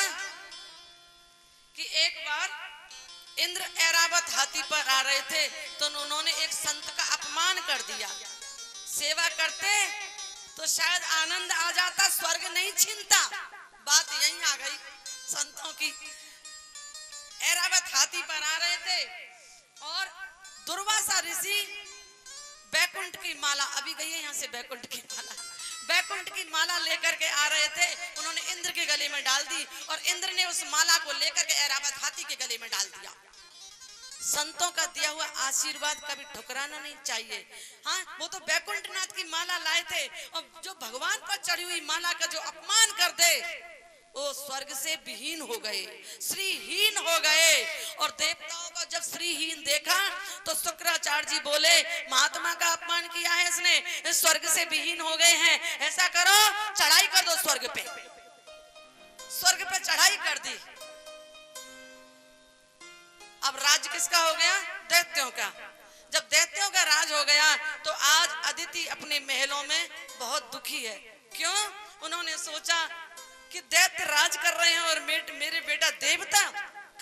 कि एक बार इंद्र ऐरावत हाथी पर आ रहे थे, तो उन्होंने एक संत का अपमान कर दिया। सेवा करते तो शायद आनंद आ जाता, स्वर्ग नहीं छीनता। बात यहीं आ गई संतों की। ऐरावत हाथी पर आ रहे थे और दुर्वासा ऋषि बैकुंठ की माला, अभी गई है यहाँ से बैकुंठ की माला, बैकुंठ की माला लेकर के आ रहे थे। उन्होंने इंद्र के गले में डाल दी और इंद्र ने उस माला को लेकर के ऐरावत हाथी के गले में डाल दिया। संतों का दिया हुआ आशीर्वाद कभी ठुकराना नहीं चाहिए। हाँ, वो तो बैकुंठनाथ की माला लाए थे, और जो भगवान पर चढ़ी हुई माला का जो अपमान कर दे, वो स्वर्ग से विहीन हो गए, श्रीहीन हो गए। और देवताओं को जब श्रीहीन देखा तो शुक्राचार्य जी बोले, महात्मा का अपमान किया है इसने, स्वर्ग से विहीन हो गए हैं। ऐसा करो, चढ़ाई कर दो स्वर्ग पे। स्वर्ग पे चढ़ाई कर दी। अब राज किसका हो गया? दैत्यों का। जब दैत्यों का राज हो गया तो आज अदिति अपने महलों में बहुत दुखी है। क्यों? उन्होंने सोचा कि दैत्य राज कर रहे हैं और मेरे बेटा देवता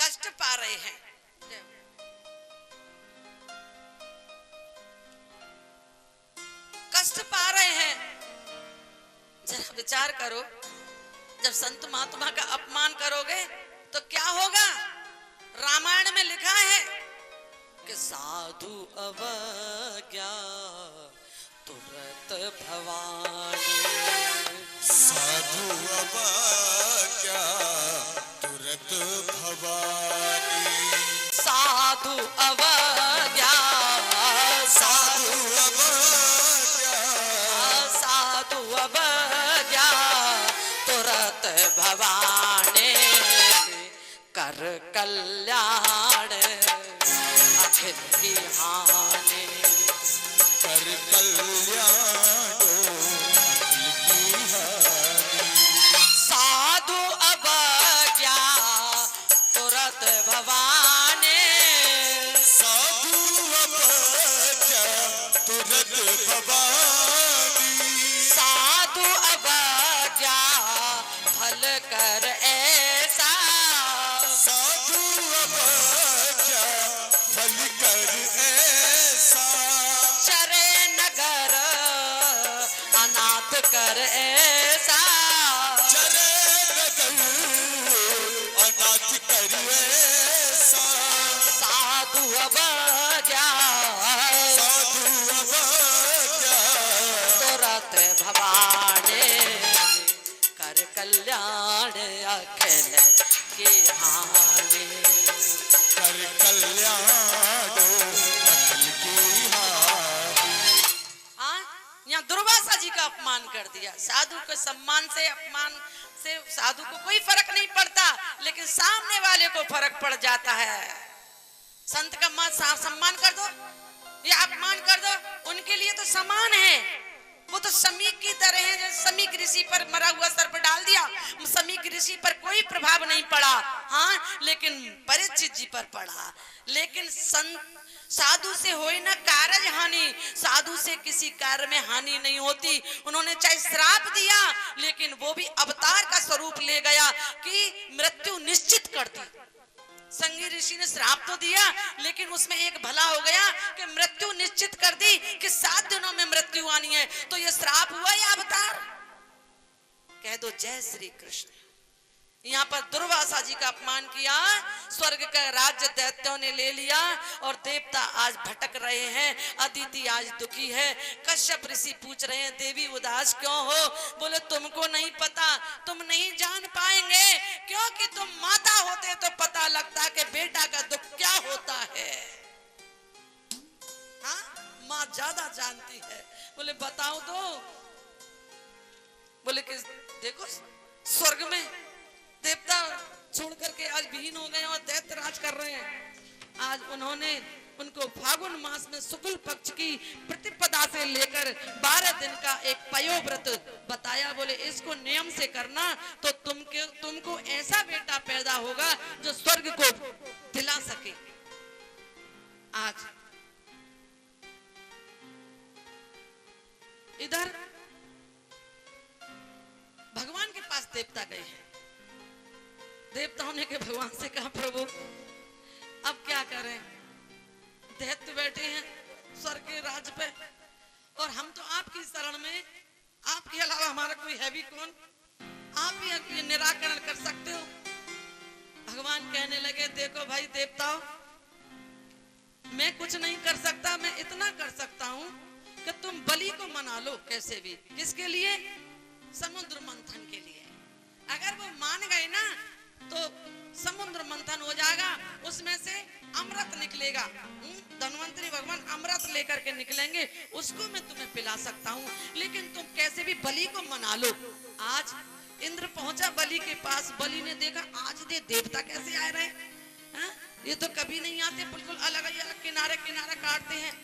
कष्ट पा रहे हैं। कष्ट पा रहे हैं। जरा विचार करो, जब संत महात्मा का अपमान करोगे तो क्या होगा? रामायण में लिखा है कि साधु अवज्ञा तुरत भवानी। साधु अवज्ञा तुरत भवानी। साधु अवज्ञा, साधु अवज्ञा, साधु अवज्ञा तुरत भवानी। कर कल्याण अखिल की हानि। कर कल्याण अखिल की हानि। साधु अवज्ञा तुरत भवानी। साधु अवज्ञा तुरत भवानी। साधु अवज्ञा फल कर ऐसा। साधु अवज्ञा फल कर ऐसा। चरे नगर अनाथ कर ऐसा। चरे नगर अनाथ कर ऐसा। साधु अवज्ञा, साधु अवज्ञा तुरत भवानी। कर कल्याण अखिल की हानि। कर कल्याण अखिल की हानि। हाँ, यहाँ दुर्वासा जी का अपमान कर दिया। साधु के सम्मान से अपमान से साधु को कोई फर्क नहीं पड़ता, लेकिन सामने वाले को फर्क पड़ जाता है। संत का सम्मान कर दो या अपमान कर दो, उनके लिए तो समान है। वो तो समीक की तरह है, जैसे समीक ऋषि पर मरा हुआ सर्प डाल दिया, समीक ऋषि पर कोई प्रभाव नहीं पड़ा, हाँ, लेकिन परीक्षित जी पर पड़ा। लेकिन साधु से होई ना कारज हानि, साधु से किसी कार्य में हानि नहीं होती। उन्होंने चाहे श्राप दिया, लेकिन वो भी अवतार का स्वरूप ले गया कि मृत्यु निश्चित कर दी। संगी ऋषि ने श्राप तो दिया, लेकिन उसमें एक भला हो गया कि मृत्यु निश्चित कर दी कि 7 दिनों में मृत्यु आनी है। तो ये श्राप हुआ या अवतार? कह दो जय श्री कृष्ण। यहाँ पर दुर्वासा जी का अपमान किया, स्वर्ग का राज्य दैत्यों ने ले लिया और देवता आज भटक रहे हैं। अदिति आज दुखी है। कश्यप ऋषि पूछ रहे हैं देवी उदास क्यों हो? बोले तुमको नहीं पता, तुम नहीं जान पाएंगे, क्योंकि तुम माता होते तो पता लगता कि बेटा का दुख क्या होता है। हाँ, माँ ज्यादा जानती है। बोले बताओ तो। बोले कि देखो स्वर्ग में देवता छोड़ करके आज विहीन हो गए और दैत्य राज कर रहे हैं। आज उन्होंने उनको फागुन मास में शुक्ल पक्ष की प्रतिपदा से लेकर 12 दिन का एक पयोव्रत बताया। बोले इसको नियम से करना तो तुमको ऐसा बेटा पैदा होगा जो स्वर्ग को दिला सके। आज इधर भगवान के पास देवता गए हैं। देवताओं ने के भगवान से कहा प्रभु अब क्या करें, दैत्य बैठे हैं स्वर्ग के राज पे और हम तो आपकी शरण में, आपके अलावा हमारा कोई है भी कौन, आप ही ये निराकरण कर सकते हो। भगवान कहने लगे देखो भाई देवताओं, मैं कुछ नहीं कर सकता, मैं इतना कर सकता हूं कि तुम बलि को मना लो कैसे भी। किसके लिए? समुद्र मंथन के लिए। अगर वो मान गए ना तो समुद्र मंथन हो जाएगा, उसमें से अमृत निकलेगा। धन्वंतरी भगवान अमृत लेकर के निकलेंगे, उसको मैं तुम्हें पिला सकता हूँ, लेकिन तुम कैसे भी बलि को मना लो। आज इंद्र पहुंचा बलि के पास। बलि ने देखा आज दे देवता कैसे आ रहे हैं, ये तो कभी नहीं आते, बिल्कुल अलग अलग किनारे किनारे काटते हैं।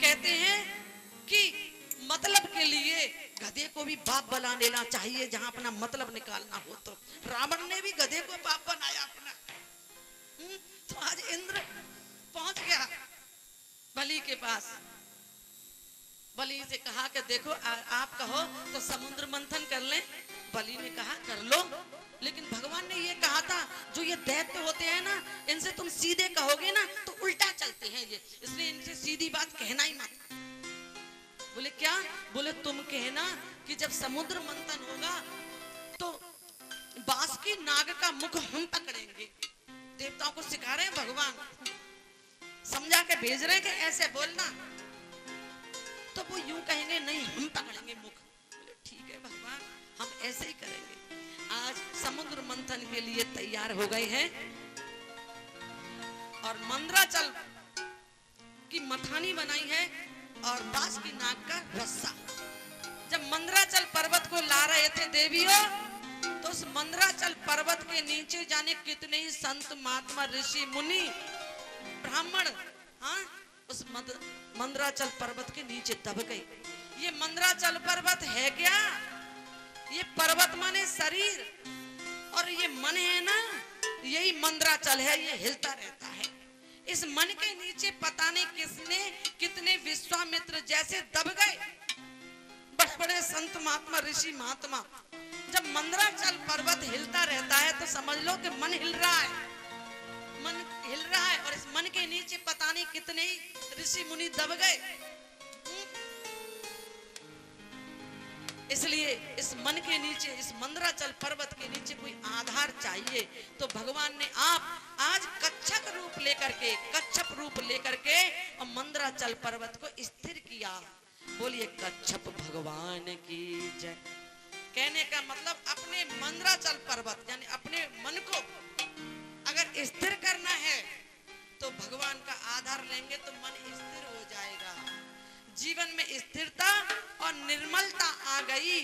कहते हैं कि मतलब के लिए गधे को भी बाप बना लेना चाहिए जहां अपना मतलब निकालना हो। तो रावण ने भी गधे को बाप बनाया अपना। तो आज इंद्र पहुंच गया बलि के पास। बलि से कहा कि देखो आप कहो तो समुद्र मंथन कर लें। बलि ने कहा कर लो, लेकिन भगवान ने ये कहा था जो ये दैत्य होते हैं ना, इनसे तुम सीधे कहोगे ना तो उल्टा चलते हैं ये, इसलिए इनसे सीधी बात कहना ही मत। बोले क्या? बोले तुम कहना कि जब समुद्र मंथन होगा तो बांस की नाग का मुख हम पकड़ेंगे। देवताओं को सिखा रहे हैं भगवान, समझा के भेज रहे हैं कि ऐसे बोलना। तो वो यूं कहेंगे नहीं हम पकड़ेंगे मुख। बोले ठीक है भगवान, हम ऐसे ही करेंगे। आज समुद्र मंथन के लिए तैयार हो गए हैं और मंदराचल की मथानी बनाई है और बांस की नाग का रस्सा। जब मंदराचल पर्वत को ला रहे थे देवियों, तो उस मंदराचल पर्वत के नीचे जाने कितने ही संत महात्मा ऋषि मुनि ब्राह्मण उस मंदराचल पर्वत के नीचे दब गए। ये मंदराचल पर्वत है क्या? ये पर्वत माने शरीर, और ये मन है ना, यही मंदराचल है, ये हिलता रहता है। इस मन के नीचे पता नहीं किसने कितने विश्वामित्र जैसे दब गए बड़े बड़े संत महात्मा ऋषि महात्मा। जब मंदराचल पर्वत हिलता रहता है तो समझ लो कि मन हिल रहा है, मन हिल रहा है, और इस मन के नीचे पता नहीं कितने ऋषि मुनि दब गए। इसलिए इस मन के नीचे, इस मंदराचल पर्वत के नीचे कोई आधार चाहिए। तो भगवान ने आप आज कच्छप रूप लेकर के और मंदराचल पर्वत को स्थिर किया। बोलिए कच्छप भगवान की जय। कहने का मतलब अपने मंदराचल पर्वत यानी अपने मन को अगर स्थिर करना है तो भगवान का आधार लेंगे तो मन स्थिर हो जाएगा। जीवन में स्थिरता और निर्मलता आ गई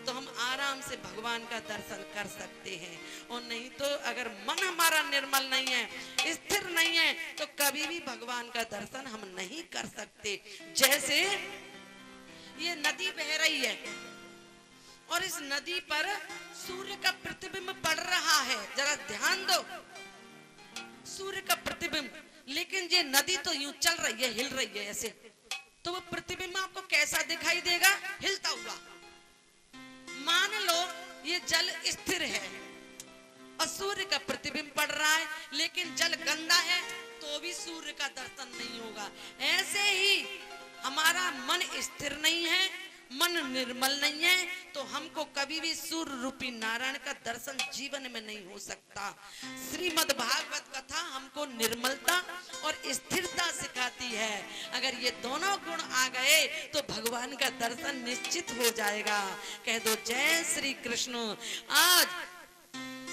तो हम आराम से भगवान का दर्शन कर सकते हैं। और नहीं तो अगर मन हमारा निर्मल नहीं है, स्थिर नहीं है, तो कभी भी भगवान का दर्शन हम नहीं कर सकते। जैसे ये नदी बह रही है और इस नदी पर सूर्य का प्रतिबिंब पड़ रहा है, जरा ध्यान दो, सूर्य का प्रतिबिंब, लेकिन ये नदी तो यूं चल रही है, हिल रही है ऐसे, तो वो प्रतिबिंब आपको कैसा दिखाई देगा? हिलता हुआ। मान लो ये जल स्थिर है और सूर्य का प्रतिबिंब पड़ रहा है, लेकिन जल गंदा है तो भी सूर्य का दर्शन नहीं होगा। ऐसे ही हमारा मन स्थिर नहीं है, मन निर्मल नहीं है, तो हमको कभी भी सूर्य रूपी नारायण का दर्शन जीवन में नहीं हो सकता। श्रीमद् भागवत कथा हमको निर्मलता और स्थिरता सिखाती है। अगर ये दोनों गुण आ गए तो भगवान का दर्शन निश्चित हो जाएगा। कह दो जय श्री कृष्ण। आज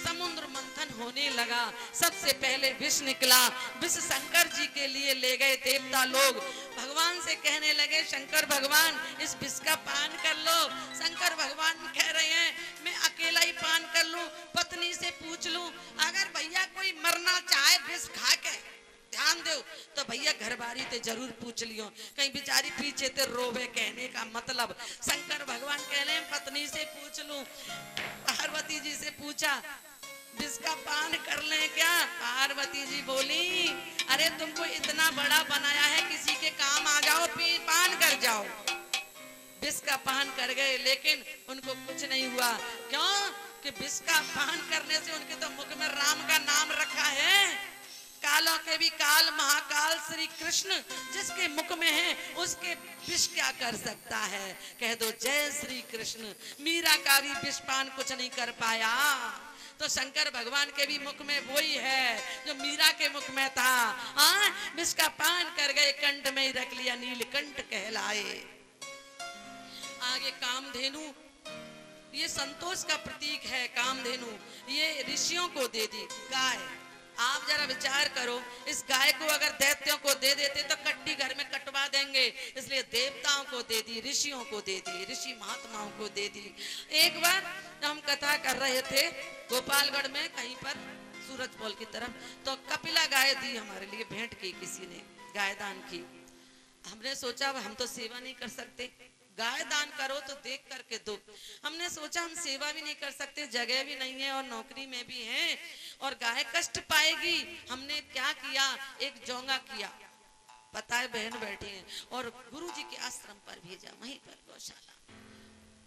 समुद्र मंथन होने लगा, सबसे पहले विष निकला, विष शंकर जी के लिए ले गए देवता लोग। भगवान से कहने लगे शंकर भगवान इस विष का पान कर लो। शंकर भगवान कह रहे हैं मैं अकेला ही पान कर लूं, पत्नी से पूछ लूं, अगर भैया कोई मरना चाहे विष खा के, ध्यान दो, तो भैया घर बारी ते जरूर पूछ लियो, कहीं बेचारी पीछे ते रोवे। कहने का मतलब शंकर भगवान कह रहे हैं पत्नी से पूछ लूं। पार्वती जी से पूछा विष का पान कर लें क्या? पार्वती जी बोली अरे तुमको इतना बड़ा बनाया है, किसी के काम आ जाओ, पान कर जाओ। विष का पान कर गए, लेकिन उनको कुछ नहीं हुआ। क्यों? कि विष का पान करने से उनके तो मुख में राम का नाम रखा है। कालों के भी काल महाकाल श्री कृष्ण जिसके मुख में है, उसके विष क्या कर सकता है? कह दो जय श्री कृष्ण। मीरा का भी विष पान कुछ नहीं कर पाया, तो शंकर भगवान के भी मुख में वही है जो मीरा के मुख में था। विष का पान कर गए, कंठ में ही रख लिया, नीलकंठ कहलाए। आगे कामधेनु, ये संतोष का प्रतीक है। कामधेनु ये ऋषियों को दे दी गाय। आप जरा विचार करो, इस गाय को अगर दैत्यों को दे देते तो कट्टी घर में कटवा देंगे, इसलिए देवताओं को दे दी, ऋषियों को दे दी, ऋषि महात्माओं को दे दी। एक बार हम कथा कर रहे थे गोपालगढ़ में कहीं पर सूरजपोल की तरफ, तो कपिला गाय दी हमारे लिए, भेंट की किसी ने, गाय दान की। हमने सोचा हम तो सेवा नहीं कर सकते, गाय दान करो तो देख करके दो। हमने सोचा हम सेवा भी नहीं कर सकते, जगह भी नहीं है और नौकरी में भी है और गाय कष्ट पाएगी। हमने क्या किया, एक जोंगा किया, पता है बहन बैठे हैं, और गुरुजी के आश्रम पर भेजा, वहीं पर गौशाला,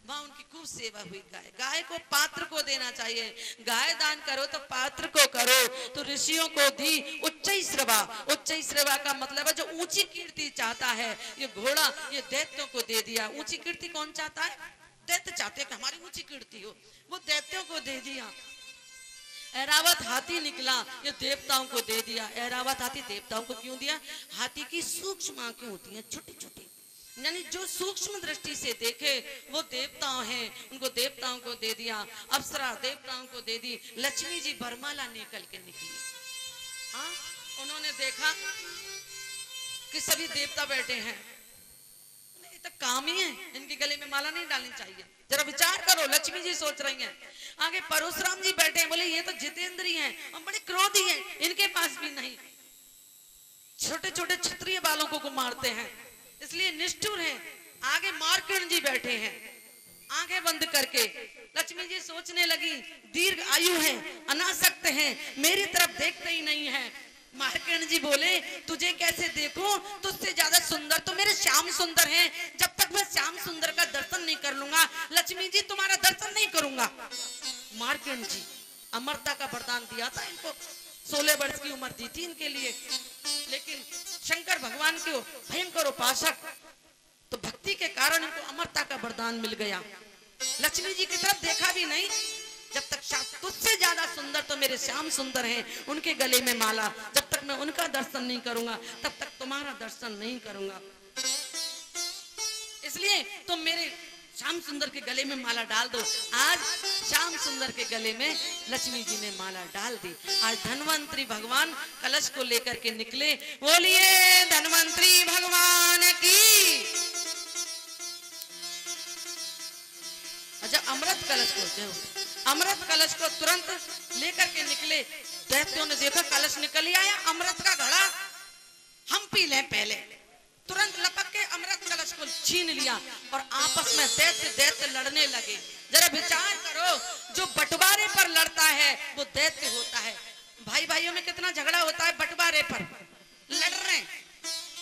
वहां उनकी खूब सेवा हुई। गाय को पात्र को देना चाहिए, गाय दान करो तो पात्र को करो। तो ऋषियों को दी उच्च श्रवा। उच्च श्रवा का मतलब है जो ऊंची कीर्ति चाहता है। ये घोड़ा ये दैत्यों को दे दिया। ऊंची कीर्ति कौन चाहता है? दैत्य चाहते हैं कि हमारी ऊंची कीर्ति हो, वो दैत्यों को दे दिया। ऐरावत हाथी निकला, ये देवताओं को दे दिया। ऐरावत हाथी देवताओं को क्यों दिया? हाथी की सूक्ष्म आंखें होती हैं, छोटी छोटी, यानी जो सूक्ष्म दृष्टि से देखे वो देवताओं हैं, उनको देवताओं को दे दिया। अप्सरा देवताओं को दे दी। लक्ष्मी जी बरमाला निकल के निकली। उन्होंने देखा कि सभी देवता बैठे हैं, ये तो काम ही है, इनके गले में माला नहीं डालनी चाहिए। जरा विचार करो, लक्ष्मी जी सोच रही हैं। आगे परशुराम जी बैठे हैं, बोले ये तो जितेंद्री हैं और बड़े क्रोधी हैं, इनके पास भी नहीं, छोटे छोटे क्षत्रिय बालों को मारते हैं, इसलिए निष्ठुर हैं। आगे मार्कंड जी बैठे हैं आंखें बंद करके। लक्ष्मी जी सोचने लगी दीर्घ आयु है, अनासक्त हैं, मेरी तरफ देखते ही नहीं है। मार्कंड जी बोले तुझे कैसे देखूं, तुझसे ज्यादा सुंदर तो मेरे श्याम सुंदर हैं, जब तक मैं श्याम सुंदर का दर्शन नहीं कर लूंगा लक्ष्मी जी तुम्हारा दर्शन नहीं करूंगा। मार्कंड जी अमरता का वरदान दिया था इनको, 16 वर्ष की उम्र दी थी इनके लिए, लेकिन शंकर भगवान के भयंकर उपासक, तो भक्ति के कारण इनको अमरता का वरदान मिल गया। लक्ष्मी जी की तरफ देखा भी नहीं, जब तक तुझसे ज्यादा सुंदर तो मेरे श्याम सुंदर हैं, उनके गले में माला, जब तक मैं उनका दर्शन नहीं करूंगा तब तक तुम्हारा दर्शन नहीं करूंगा, इसलिए तुम मेरे श्याम सुंदर के गले में माला डाल दो। आज श्याम सुंदर के गले में लक्ष्मी जी ने माला डाल दी। आज धन्वंतरी भगवान कलश को लेकर के निकले। बोलिए धन्वंतरी भगवान की। जब अमृत कलश को तुरंत लेकर के निकले, दैत्यों ने देखा कलश निकल ही आया, अमृत का घड़ा हम पी लें पहले। तुरंत लपक के अमृत कलश को छीन लिया और आपस में दैत्य लड़ने लगे। जरा विचार करो, जो बंटवारे पर लड़ता है वो दैत्य होता है। भाई भाइयों में कितना झगड़ा होता है, बंटवारे पर लड़ रहे हैं,